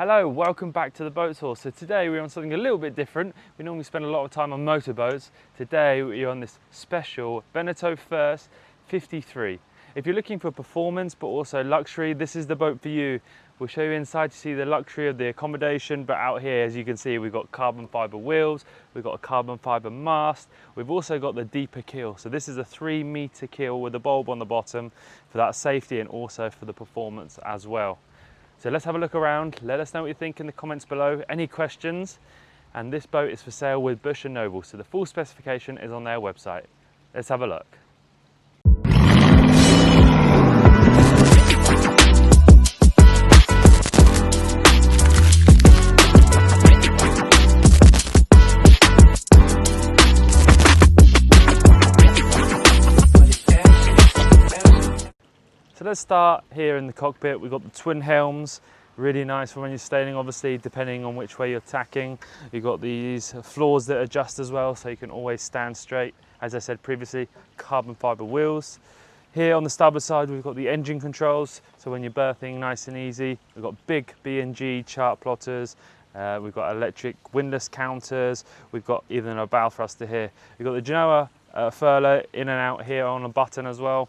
Hello, welcome back to the Boat Tour. So today we're on something a little bit different. We normally spend a lot of time on motorboats. Today we're on this special Beneteau First 53. If you're looking for performance but also luxury, this is the boat for you. We'll show you inside to see the luxury of the accommodation, but out here, as you can see, we've got carbon fibre wheels, we've got a carbon fibre mast, we've also got the deeper keel. So this is a 3-metre keel with a bulb on the bottom for that safety and also for the performance as well. So let's have a look around, let us know what you think in the comments below, any questions, and this boat is for sale with Bush & Noble, so the full specification is on their website. Let's have a look. So let's start here in the cockpit. We've got the twin helms, really nice for when you're sailing, obviously, depending on which way you're tacking. You've got these floors that adjust as well, so you can always stand straight. As I said previously, carbon fibre wheels. Here on the starboard side, we've got the engine controls, so when you're berthing, nice and easy. We've got big B&G chart plotters. We've got electric windlass counters. We've got even a bow thruster here. We've got the Genoa furler in and out here on a button as well.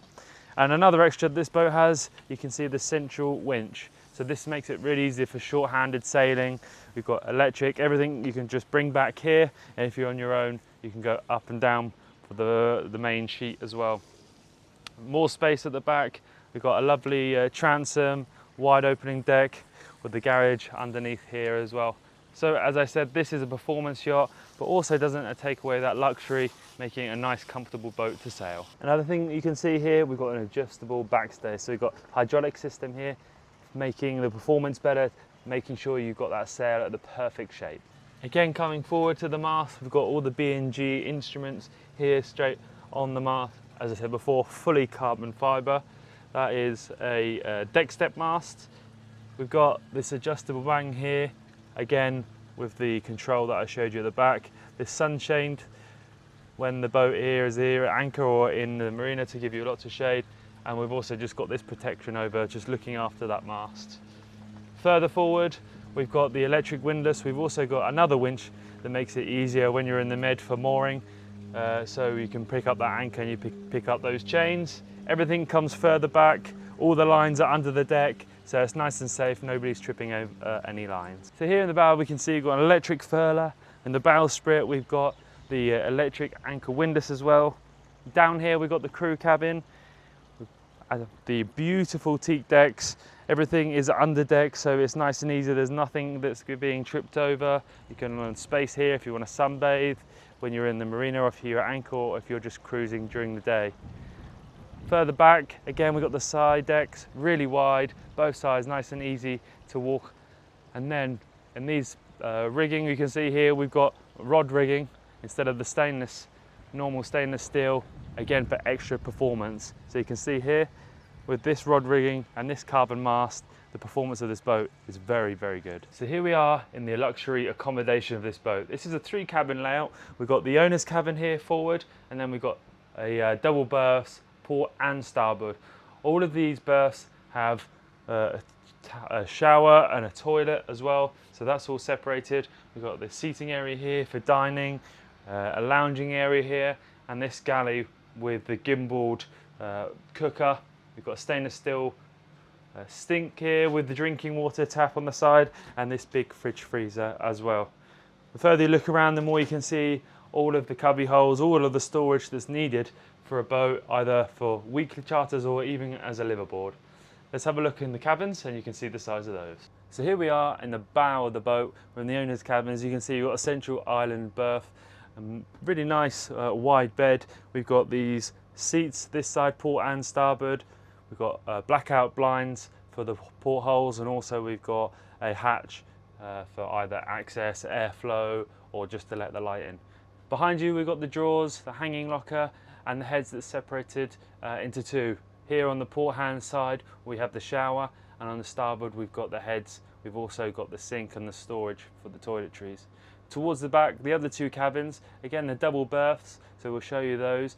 And another extra this boat has, you can see the central winch. So this makes it really easy for short-handed sailing. We've got electric, everything you can just bring back here. And if you're on your own, you can go up and down for the main sheet as well. More space at the back. We've got a lovely transom, wide opening deck with the garage underneath here as well. So as I said, this is a performance yacht, but also doesn't take away that luxury, making it a nice, comfortable boat to sail. Another thing you can see here, we've got an adjustable backstay. So we've got hydraulic system here, making the performance better, making sure you've got that sail at the perfect shape. Again, coming forward to the mast, we've got all the B&G instruments here straight on the mast. As I said before, fully carbon fibre. That is a deck step mast. We've got this adjustable wang here, again with the control that I showed you at the back. This sunshade when the boat is here at anchor or in the marina to give you lots of shade, and we've also just got this protection over, just looking after that mast. Further forward, we've got the electric windlass. We've also got another winch that makes it easier when you're in the med for mooring, so you can pick up that anchor and you pick up those chains. Everything comes further back, all the lines are under the deck, so it's nice and safe, nobody's tripping over any lines. So here in the bow we can see we've got an electric furler. In the bowsprit we've got the electric anchor windlass as well. Down here we've got the crew cabin, the beautiful teak decks. Everything is under deck, so it's nice and easy. There's nothing that's being tripped over. You can run space here if you want to sunbathe when you're in the marina, or if you're at anchor, or if you're just cruising during the day. Further back, again, we've got the side decks, really wide, both sides, nice and easy to walk. And then in these rigging, you can see here, we've got rod rigging instead of the normal stainless steel, again, for extra performance. So you can see here, with this rod rigging and this carbon mast, the performance of this boat is very, very good. So here we are in the luxury accommodation of this boat. This is a 3-cabin layout. We've got the owner's cabin here forward, and then we've got a double berths, port and starboard. All of these berths have a shower and a toilet as well, so that's all separated. We've got the seating area here for dining, a lounging area here, and this galley with the gimbaled cooker. We've got a stainless steel sink here with the drinking water tap on the side, and this big fridge freezer as well. The further you look around, the more you can see all of the cubby holes, all of the storage that's needed for a boat, either for weekly charters or even as a liverboard. Let's have a look in the cabins and you can see the size of those. So here we are in the bow of the boat. We're in the owner's cabin. As you can see, you've got a central island berth, really nice wide bed. We've got these seats this side, port and starboard. We've got blackout blinds for the portholes, and also we've got a hatch for either access, airflow, or just to let the light in. Behind you we've got the drawers, the hanging locker, and the heads that's separated into two. Here on the port hand side we have the shower, and on the starboard we've got the heads. We've also got the sink and the storage for the toiletries. Towards the back, the other 2 cabins, again the double berths, so we'll show you those.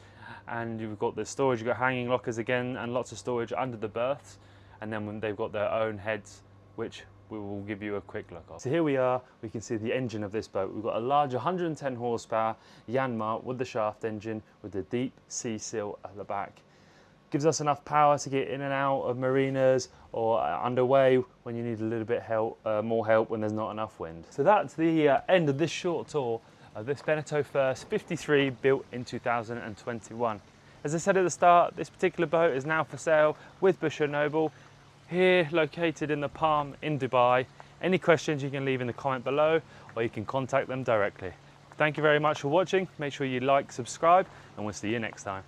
And you've got the storage, you've got hanging lockers again, and lots of storage under the berths. And then when they've got their own heads, which we will give you a quick look of. So here we are, we can see the engine of this boat. We've got a large 110 horsepower Yanmar with the shaft engine with the deep sea seal at the back. Gives us enough power to get in and out of marinas or underway when you need a little bit more help when there's not enough wind. So that's the end of this short tour of this Beneteau First 53 built in 2021. As I said at the start, this particular boat is now for sale with Busher Noble, here located in the Palm in Dubai. Any questions you can leave in the comment below or you can contact them directly. Thank you very much for watching. Make sure you like, subscribe, and we'll see you next time.